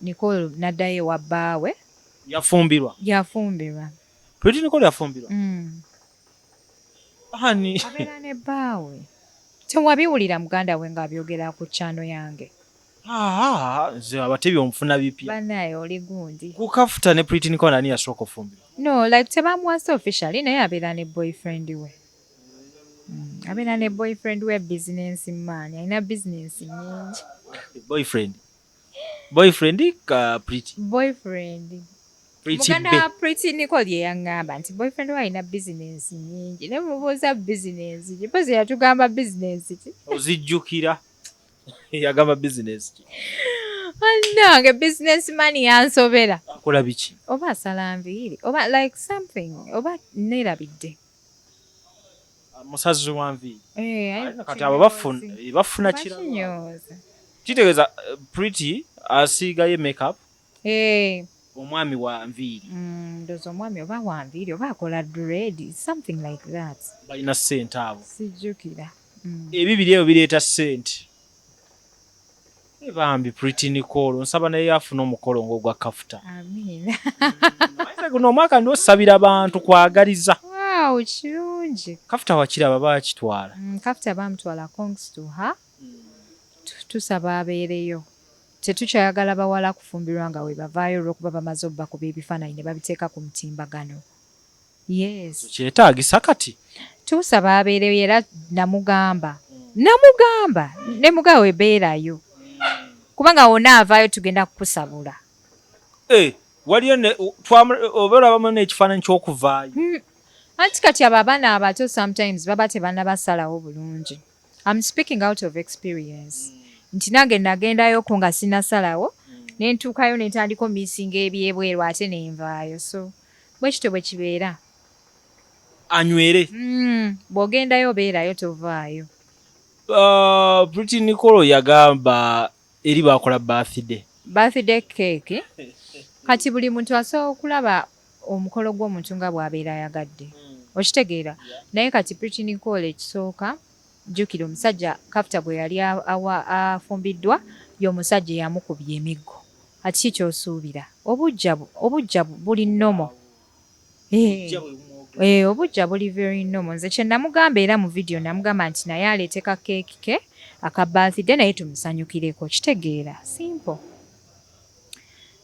Nicole n'addayo ewa bbaawe. Yafumbirwa. Pretty Nicole yafumbirwa? Hani? Abeera ne bbaawe. Tewabiwulira muganda we ng'abyogera ku kyano yange. Nze abatebi omufuna bipya. Banaye oli gundi. Ku Kafuta ne Pretty Nicole ani yasooka ofumbirwa? No, like tebamuwasa officially naye abeera ne boyfriend we. Abeera ne boyfriend we business man. Alina business nyingi. Boyfriend ka Pretty? Boyfriend. Muganda Pretty Nicole ye yaŋŋamba nti boyfriend we alina business nyingi. Ne mubuuza business ki? Pozi yatugamba business ki? Ozijjukira. Yagamba business ki? Nange business man yansobera. Akola biki? Oba asala nviiri. Oba like something. Oba neerabidde. Musazi wa nviiri. Kati abo bafuna kirala. Kitegeeza Pretty asiigayo makeup. Omwami wa nviiri. Ndoza omwami oba wa nviiri oba akola dread something like that. Balina ssente abo. Sijjukira. Ebibiri ebyo bireeta ssente. Bambi Pretty Nicole nsaba naye yafuna omukolo ng'ogwa Kafuta. Amiina. Guno omwaka ndio osabira abantu kwagaliza. Wow, kirungi. Kafuta wakiraba baakitwala. Kafuta bamutwala Kongs to her. Tusaba abeereyo. Tetukyayagala bawala kufumbirwa nga we bavaayo olw'okuba bamaze obbakuba ebifaananyi ne babiteeka ku mutimbagano. Yes. Kyetaagisa kati. Tusaba abeereyo era namugamba ne mugawe beerayo. Kubanga wonna avaayo tugenda kukusabula. Waliyo obeerabamu n'ekifaananyi ky'okuvaayo. Anti kati abo abaana abato sometimes baba tebannabasalawo bulungi. I'm speaking out of experience. Nti nange nagendayoko nga sinasalawo ne ntuukayo ne ntandika omisinga ebyebweru ate ne nvaayo. So bwe kityo bwe kibeera. Anywere. Bw'ogendayo obeerayo tovaayo. Pretty Nicole yagamba eri baakola birthday cake. Kati buli muntu asobola okulaba omukolo gw'omuntu nga bw'abeera ayagadde. Okitegeera. Naye kati Pretty Nicole ekisooka jjukira omusajja Kafuta bwe yali afumbiddwa y'omusajja yamukubye emiggo. Ati ki ky'osuubira? Obujja buli nnomo. Obujja buli very nnomo. Nze kye namugamba era mu video namugamba nti naye aleete ka keeki ke aka birthday naye tumusanyukireko. Kitegeera. Simple.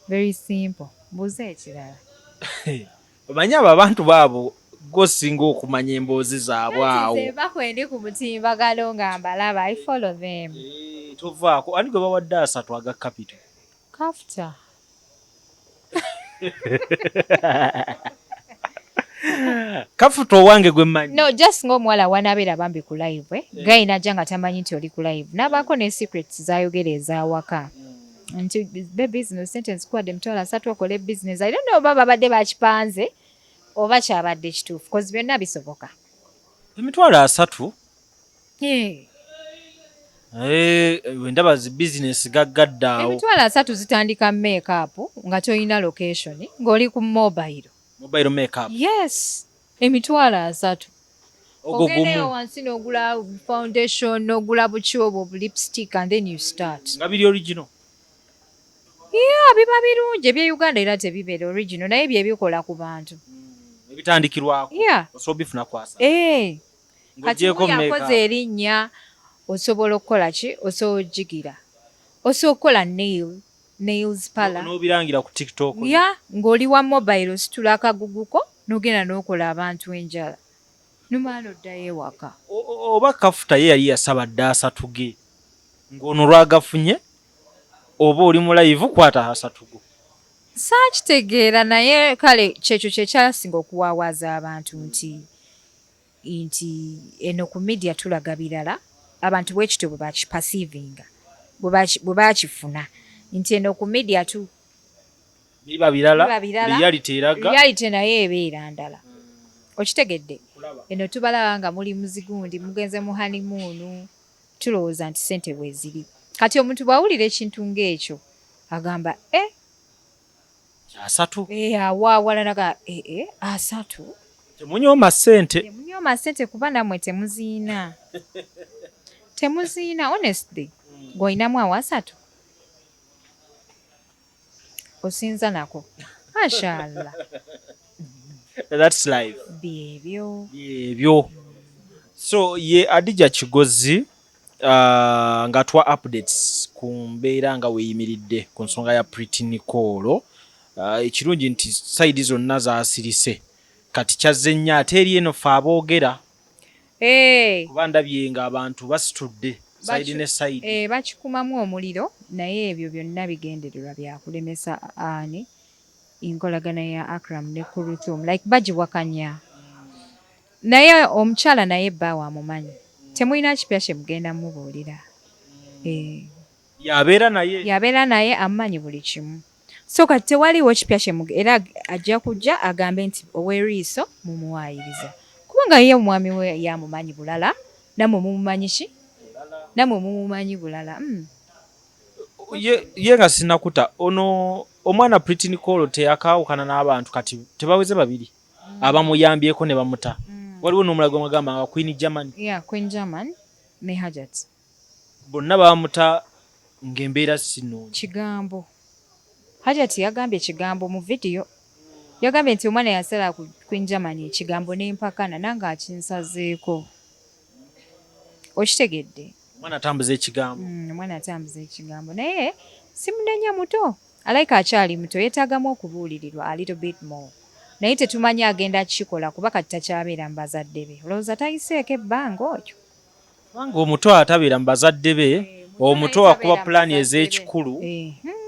Very simple. Mbuuza ekirala. Omanyi abo abantu baabo gosinga okumanya emboozi zaabwe awo. Bakwendi ku mutimbagalo nga mbalaba. I follow them. Tovaako. Ani gwe bawadde 3 aga capital? Kafuta. Kafuta owange gwe mmanyi. No, just ng'omuwala wanabeera bambi ku live. Gayi najja nga tamanyi nti oli ku live. Nabaako ne secrets zayogera ez'awaka. Nti baby zino sentence kuwadde emitwalo 3 okole business. I don't know oba babadde bakipanze oba kyabadde kituufu. Cause byonna bisoboka. Emitwalo 3? Ndaba zi business gaggadde awo. Emitwalo 3 zitandika make-up nga toyina location ng'oli ku mobile. Mobile makeup? Yes. Emitwalo 3. ogendeyo wansi n'ogula foundation n'ogula buki obwo lipstick and then you start nga biri original. Biba birungi eby'Uganda era tebibeera original naye byebikola ku bantu ebitandikirwako osobola bifuna kwasa kati yakoze erinnya osobola okukola ki osobola ojigira osobola okukola nails pala n'obirangira ku TikTok ng'oli wa mobile ositula akaguguko n'ogenda n'okola abantu enjala numaana oddayo ewaka oba kafuta ye yali yasaba dda asatuge ng'ono lwagafunye oba oli mu live kwata asatugo saakitegeera naye kale kyekyo kyekyasinga okuwaawaza abantu nti eno ku media tulaga birala abantu bwekityo bwe bakipasiivinga bwe bakifuna nti eno ku media biba birala reality naye ebeera ndala okitegedde eno tubalaba nga muli muzigundi mugenze mu honeymoon tulowooza nti ssente bwe ziri kati omuntu bw'awulira ekintu ng'ekyo agamba asatu awaawalanaga asatu temunyooma ssente kuba nammwe temuziina honestly ng'olinamu awasatu osinza nako mashallah that's life byebyo so ye Adija Kigozi nga twa updates ku mbeera nga weeyimiridde ku nsonga ya Pretty Nicole ekirungi nti side zonna zaasirise kati kyazze nnyo ate eri eno fe aboogera kuba ndabye nga abantu basitudde side ne side bakikumamu omuliro naye ebyo byonna bigendererwa byakulemesa ani enkolagana ya Akram ne Kuruthum like bagiwakanya naye omukyala naye bba wamumanyi temulina kipya kye mugenda mubuulira yabeera naye amumanyi buli kimu so kati tewaliwo kipya kye era ajja kujja agambe nti ow'eriiso mumuwaayiriza kubanga ye omwami we yamumanyi bulala namwe mumumanyi ki namwe mumumanyi bulala ye nga sinakuta ono omwana Pretty Nicole teyakaawukana n'abantu kati tebaweze babiri abamuyambyeko ne bamuta waliwo n'omulago magamba nga Queen German ne Hajat bonna bamuta ng'embeera sino kigambo Hajat yagambye ekigambo mu video yagambye nti omwana yasala ku Queen German ekigambo n'empakana nange akinsazeeko okitegedde omwana atambuza ekigambo naye si munenya muto alaika akyali muto yeetaagamu okubuulirirwa a little bit more naye tetumanyi agenda kukikola kuba kati takyabeera mu bazadde be olowooza tayiseeko ebbanga oyo kubanga omuto atabeera mu bazadde be omuto akuba pulaani ez'ekikulu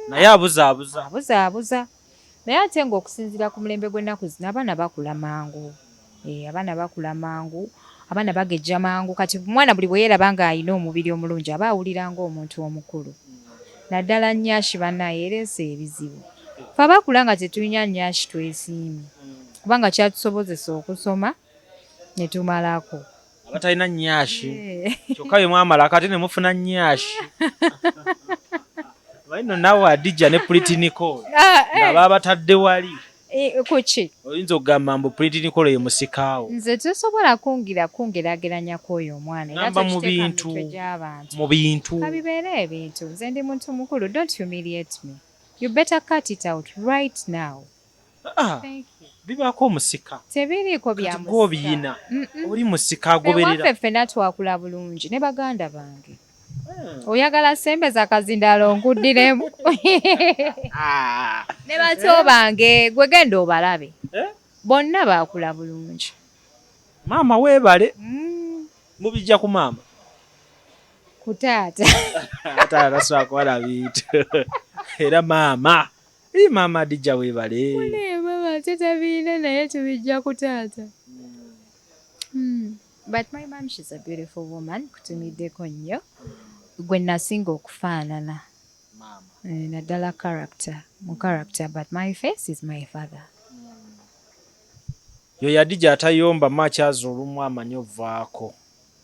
naye abuzaabuza naye ate ng'okusinziira ku mulembe gw'ennaku zino abaana bakula mangu abaana bagejja mangu kati omwana buli bwe yeeraba ng'alina omubiri omulungi aba awulira ng'omuntu omukulu naddala nnyashi bannaye ereese ebizibu fe abakula nga tetulina nnyashi twesiimye kubanga kyatusobozesa okusoma ne tumalako abatalina nnyashi kyokka bye mwamala kati ne mufuna nnyashi balino naawe Adija ne Pretty Nicole nga baabatadde wali kuki oyinza okugamba mbu Pretty Nicole ye musikaawo nze tesobola kungeraageranya kw'oyo omwana namba mu bintu kabibeere ebintu nze ndi muntu mukulu don't humiliate me you better cut it out right now bibaako omusika tebiriiko byamugobiyina oli musika agoberera waffe ffenna twakula bulungi ne baganda bange oyagala sembeza akazindaalo nkuddiremu ne bato bange gwe genda obalabe bonna baakula bulungi maama weebale mubijja ku maama ku taata taata swakwala bintu era maama maama Adija weebale mama tetabiina naye tubijja ku taata but my mom she's a beautiful woman kutumiddeko nnyo gwe nasinga okufaanana naddala mu character but my face is my father yo Adija atayomba makyaza olumu amanyi ovaako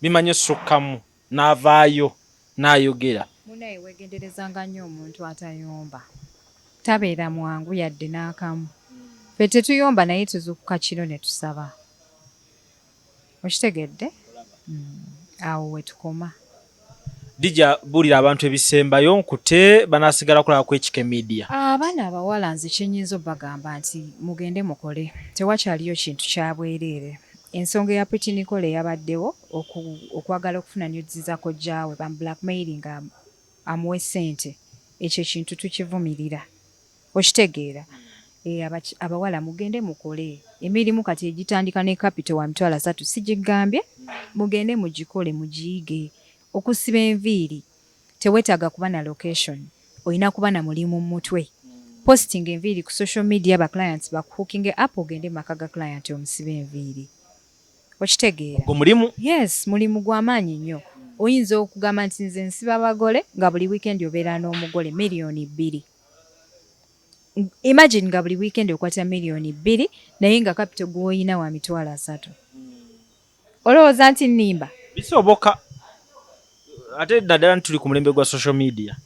bimanyi osukkamu n'avaayo n'ayogera munaye weegenderezanga nnyo omuntu atayomba tabeera mwangu yadde n'akamu ffe tetuyomba naye tuzuukuka kiro ne tusaba okitegedde awo wetukoma Dija bulira abantu ebisembayo nkute banasigala kulaba kw'Ekike Media. Abaana abawala nze kyenyinza obagamba nti mugende mukole tewakyaliyo kintu kyabwereere. Ensonga ya Pretty Nicole yabaddewo okwagala okufuna nyuziza kojjaawe bam blackmailing amuwe ssente. Ekyo kintu tukivumirira. Okitegeera. Abawala mugende mukole. Emirimu kati egitandika ne capital wa mitwalo 3 sigigambye. Mugende mugikole mugiyige. Okusiba enviiri tewetaaga kuba na location. Olina kuba na mulimu mu mutwe. Posting enviiri ku social media ba clients bakuhookinge up ogende maka ga client omusiba enviiri. Okitegeera. Go mulimu? Yes, mulimu gw'amaanyi nnyo. Oyinza okugamba nti nze nsiba abagole nga buli weekend obeera n'omugole $2,000,000. Imagine nga buli weekend okwata $2,000,000 naye nga capital gw'oyina wa mitwalo 3. Olowooza nti nnimba? Bisoboka. Ate ddala tuli ku mulembe gwa social media.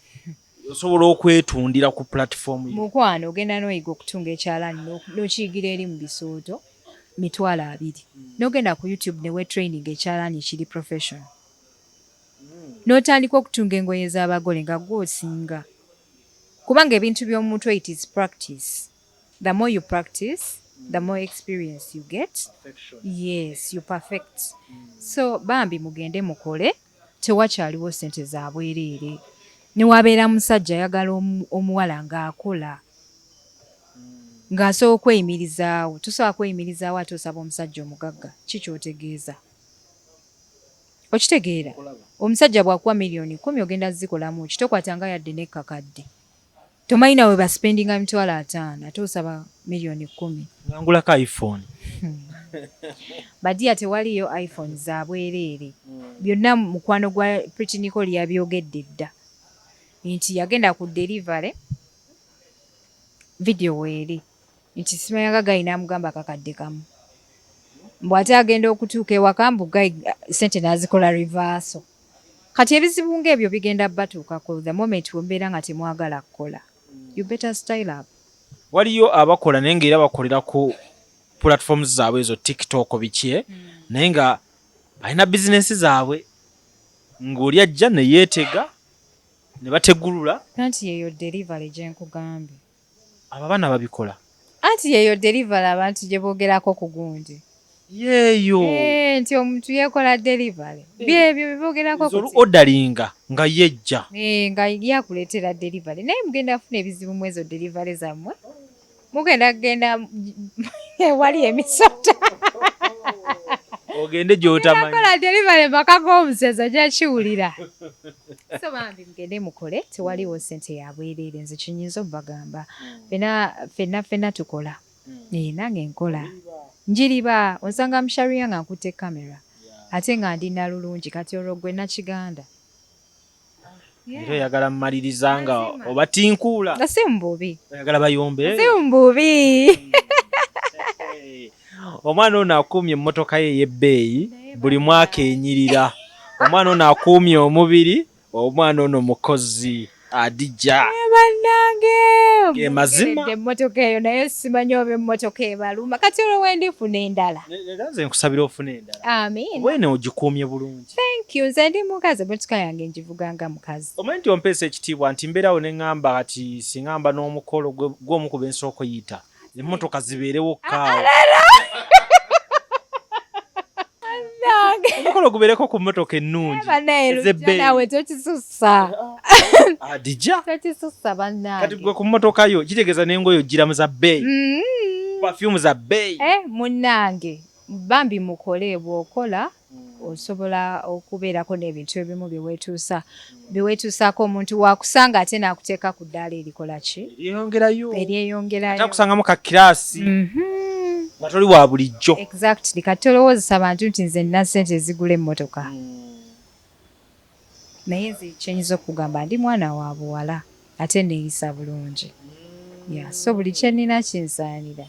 Osobola okwetundira ku platform. Mukwano ogenda n'oyiga okutunga ekyalaani n'okiyigira eri mu bisooto $2,000. N'ogenda ku YouTube ne training ekyalaani kiri professional. N'otandika okutunga engoye z'abagole nga gw'osinga. Kubanga ebintu by'omu mutwe it is practice. The more you practice, the more experience you get. Yes, you perfect. So bambi mugende mukole tewakyaliwo ssente za bwereere. Ne wabeera musajja ayagala omuwala ng'akola. Ng'asobola okweyimirizaawo. Tosobola kweyimirizaawo ate osaba omusajja omugagga. Kikyotegeeza. Okitegeera? Omusajja bw'akuwa $10,000 ogenda zikolamu ki? Tokwatanga yadde n'ekkakadde. Tomayina we baspendinga mitwalo 5 ate osaba $10,000. Ngangulako iPhone. Badiya tewaliyo iPhone za bwereere. Byonna mukwano gwa Pretty Nicole yabyogedde dda. Nti yagenda ku delivery video weeri. Nti simayaga gayina amugamba akakadde kamu. Bw'ate agenda okutuuka ewaka mbuga ssente n'azikola reversal. Kati ebizibu ng'ebyo bigenda batuukako the moment wembeera nga temwagala kukola. You better style up. Waliyo abakola naye ng'era bakolera ku platforms zaabwe ezo TikTok biki naye nga balina bizinesi zaabwe ng'oli ajja ne yeetega ne bategulula. Anti yeyo delivery gye nkugambye. Abo abaana babikola. Anti yeyo delivery abantu gye boogerako ku gundi. Yeeyo. Nti omuntu yeekola delivery. Byebyo biboogerako ku ordaringa nga yejja. Nga yakuleetera delivery. Naye mugenda afuna ebizibu mu ezo delivery zammwe. Mugenda genda wali emisota. Ogende gy'otamanyi. Nakola delivery mpaka g'omuseza gy'akiwulira. So bambi mugende mukole tewaliwo ssente ya bwereere nze kinyinza obagamba. Ffenna tukola. Nange nkola. Njiriba osanga musharia nga nkutte kamera. Ate nga ndi nalulungi kati olwo gwe nakiganda. Era oyagala mmaliriza nga oba tinkuula. Si mbubi. Oyagala bayombe. Si mbubi. Omwana ono akuumye emmotoka ye ey'ebbeeyi buli mwaka enyirira. Omwana ono akuumye omubiri, omwana ono mukozi Adija. Bannange. Mazima. Emmotoka eyo naye simanyi oba emmotoka ebaluma. Kati olwo wendifuna endala. Nze nkusabira ofuna endala. Amen. Weene ogikuumye bulungi. Thank you. Nze ndi mukazi emmotoka yange ngivuga nga mukazi. Omanyi nti ompeesa ekitiibwa nti mbeerawo ne ŋŋamba kati singamba n'omukolo gw'omu ku bensi okuyita. Emmotoka zibeerewo kaawo. Omukolo gubeereko ku mmotoka ennungi. Nawe tokisussa. Adija. Tokisussa bannange. Kati gwe ku mmotoka yo kitegeeza n'engoye ogiramu za bbeeyi. Perfume za bbeeyi. Munnange bambi mukole bw'okola osobola okubeerako n'ebintu ebimu byeweetuusaako omuntu waakusanga ate n'akuteeka ku ddaala erikola ki? Eryeyongerayo. Ate akusangamu ka kiraasi. Nga toli wa bulijjo. Exactly. Kati tolowoozesa abantu nti nze nina ssente ezigula emmotoka. Naye nze kyenyinza okugamba ndi mwana wa buwala ate neeyisa bulungi. So buli kye nnina kinsaanira.